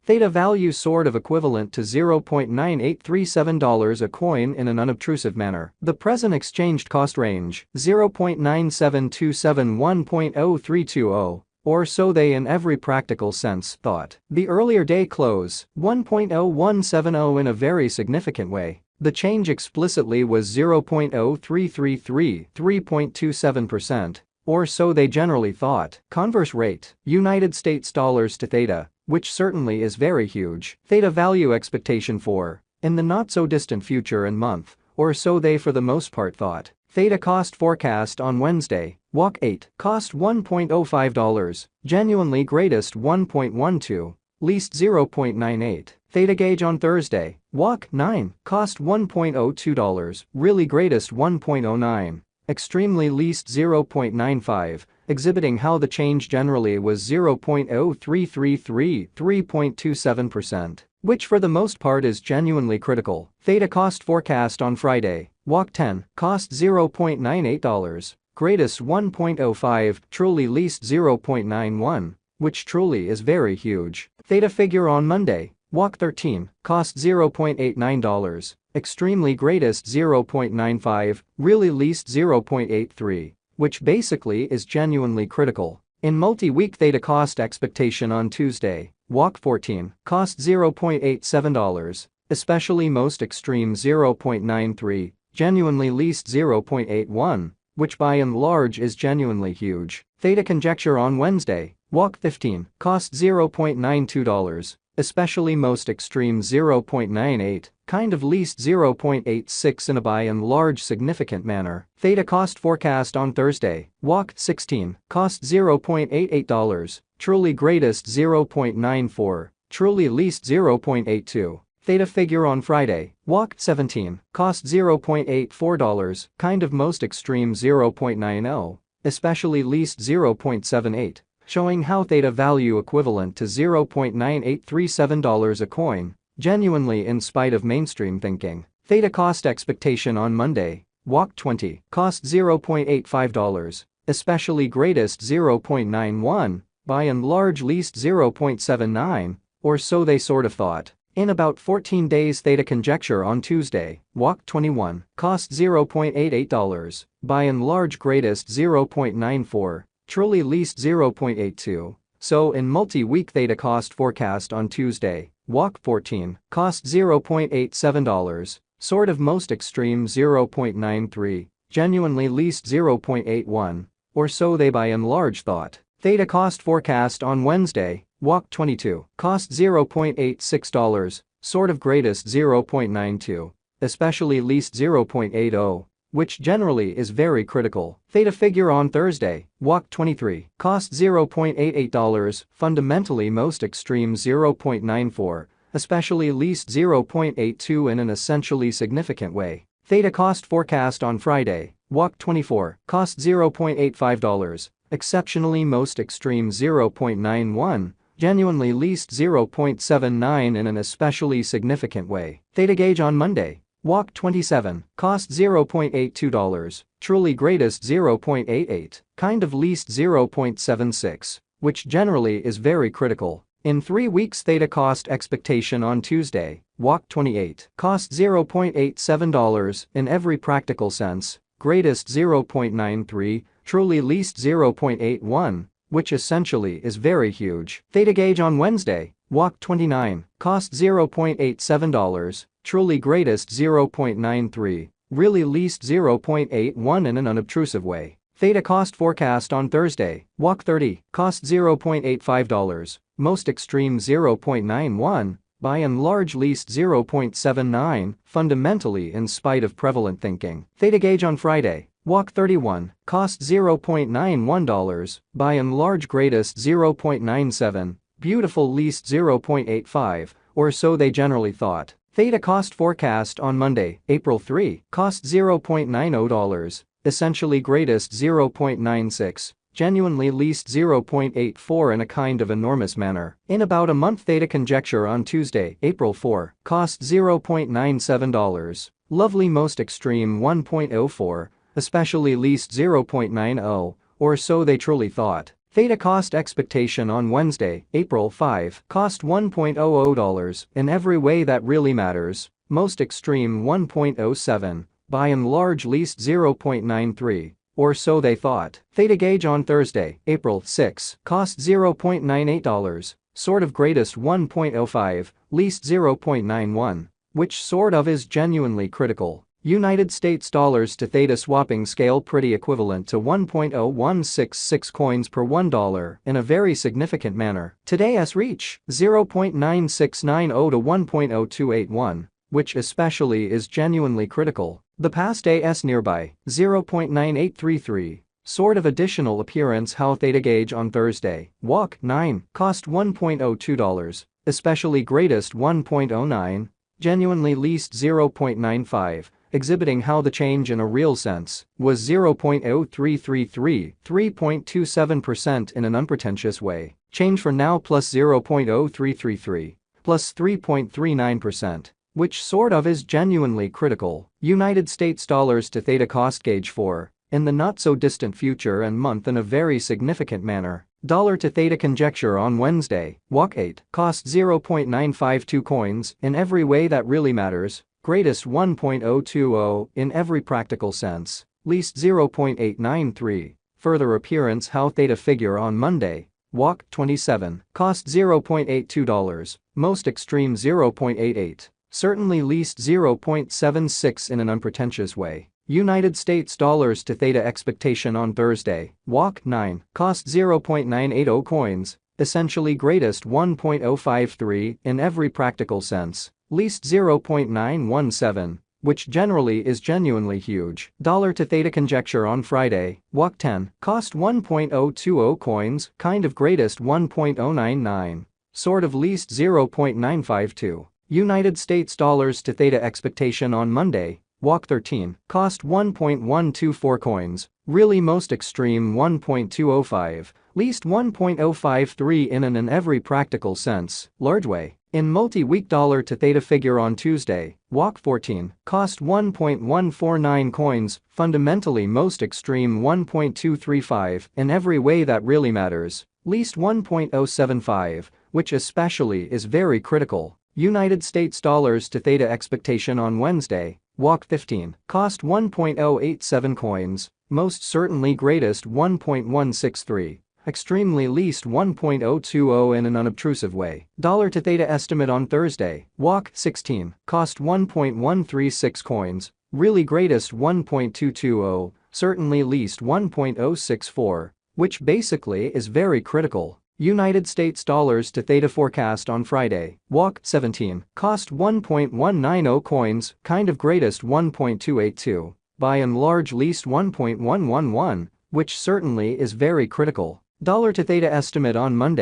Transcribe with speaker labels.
Speaker 1: Theta value sort of equivalent to $0.9837 a coin in an unobtrusive manner. The present exchanged cost range, 0.97271.0320. Or so they in every practical sense thought. The earlier day close, 1.0170 in a very significant way. The change explicitly was 0.0333, 3.27%. Or so they generally thought. Converse rate, United States dollars to Theta, which certainly is very huge. Theta value expectation for, in the not so distant future and month, or so they for the most part thought. Theta cost forecast on Wednesday, walk 8, cost $1.05, genuinely greatest 1.12, least 0.98. Theta gauge on Thursday, walk 9, cost $1.02, really greatest 1.09. Extremely least 0.95, exhibiting how the change generally was 0.0333, 3.27%, which for the most part is genuinely critical. Theta cost forecast on Friday, walk 10, cost $0.98, greatest 1.05, truly least 0.91, which truly is very huge. Theta figure on Monday, walk 13, cost $0.89. Extremely greatest 0.95, really least 0.83, which basically is genuinely critical. In multi-week Theta cost expectation on Tuesday, walk 14, cost $0.87, especially most extreme 0.93, genuinely least 0.81, which by and large is genuinely huge. Theta conjecture on Wednesday, walk 15, cost $0.92, especially most extreme 0.98, kind of least 0.86 in a by and large significant manner. Theta cost forecast on Thursday, walk 16, cost $0.88, truly greatest 0.94, truly least 0.82. Theta figure on Friday, walk 17, cost $0.84, kind of most extreme 0.90, especially least 0.78. Showing how Theta value equivalent to $0.9837 a coin, genuinely in spite of mainstream thinking. Theta cost expectation on Monday, walk 20, cost $0.85, especially greatest 0.91, by and large least 0.79, or so they sort of thought. In about 14 days Theta conjecture on Tuesday, walk 21, cost $0.88, by and large greatest 0.94, truly least 0.82, so in multi-week Theta cost forecast on Tuesday, walk 14, cost $0.87, sort of most extreme 0.93, genuinely least 0.81, or so they by and large thought. Theta cost forecast on Wednesday, walk 22, cost $0.86, sort of greatest 0.92, especially least 0.80. Which generally is very critical. Theta figure on Thursday, walk 23, cost $0.88, fundamentally most extreme 0.94, especially least 0.82 in an essentially significant way. Theta cost forecast on Friday, walk 24, cost $0.85, exceptionally most extreme 0.91, genuinely least 0.79 in an especially significant way. Theta gauge on Monday, walk 27, cost $0.82, truly greatest 0.88, kind of least 0.76, which generally is very critical. In 3 weeks Theta cost expectation on Tuesday, walk 28, cost $0.87 in every practical sense, greatest 0.93, truly least 0.81, which essentially is very huge. Theta gauge on Wednesday, walk 29, cost $0.87, truly greatest 0.93, really least 0.81 in an unobtrusive way. Theta cost forecast on Thursday, walk 30, cost $0.85, most extreme 0.91, by and large least 0.79, fundamentally in spite of prevalent thinking. Theta gauge on Friday, walk 31, cost $0.91, by and large greatest 0.97, beautiful least 0.85, or so they generally thought. Theta cost forecast on Monday, April 3, cost $0.90, essentially greatest 0.96, genuinely least 0.84 in a kind of enormous manner. In about a month Theta conjecture on Tuesday, April 4, cost $0.97, lovely most extreme 1.04, especially least 0.90, or so they truly thought. THETA cost expectation on Wednesday, April 5, cost $1.00 in every way that really matters, most extreme 1.07, by and large least 0.93, or so they thought. THETA gauge on Thursday, April 6, cost $0.98, sort of greatest 1.05, least 0.91, which sort of is genuinely critical. United States dollars to THETA swapping scale pretty equivalent to 1.0166 coins per $1 in a very significant manner. Today's reach 0.9690 to 1.0281, which especially is genuinely critical. The past AS nearby 0.9833. Sort of additional appearance how THETA gauge on Thursday, walk 9, cost $1.02, especially greatest 1.09, genuinely least 0.95. Exhibiting how the change in a real sense was 0.0333, 3.27% in an unpretentious way. Change for now plus 0.0333, plus 3.39%, which sort of is genuinely critical. United States dollars to THETA cost gauge for, in the not so distant future and month in a very significant manner. Dollar to THETA conjecture on Wednesday, walk 8, cost 0.952 coins in every way that really matters. Greatest 1.020 in every practical sense, least 0.893. Further appearance how THETA figure on Monday, walk 27, cost $0.82, most extreme 0.88, certainly least 0.76 in an unpretentious way. United States dollars to THETA expectation on Thursday, walk 9, cost 0.980 coins, essentially greatest 1.053 in every practical sense, least 0.917, which generally is genuinely huge. Dollar to THETA conjecture on Friday, walk 10, cost 1.020 coins, kind of greatest 1.099, sort of least 0.952. United States dollars to THETA expectation on Monday, walk 13, cost 1.124 coins, really most extreme 1.205, least 1.053 in and every practical sense, large way. In multi-week dollar to THETA figure on Tuesday, walk 14, cost 1.149 coins, fundamentally most extreme 1.235 in every way that really matters, least 1.075, which especially is very critical. United States dollars to THETA expectation on Wednesday, walk 15, cost 1.087 coins, most certainly greatest 1.163. Extremely least 1.020 in an unobtrusive way. Dollar to THETA estimate on Thursday, walk 16, cost 1.136 coins, really greatest 1.220, certainly least 1.064, which basically is very critical. United States dollars to THETA forecast on Friday, walk 17, cost 1.190 coins, kind of greatest 1.282, by and large least 1.111, which certainly is very critical. Dollar to THETA estimate on Monday.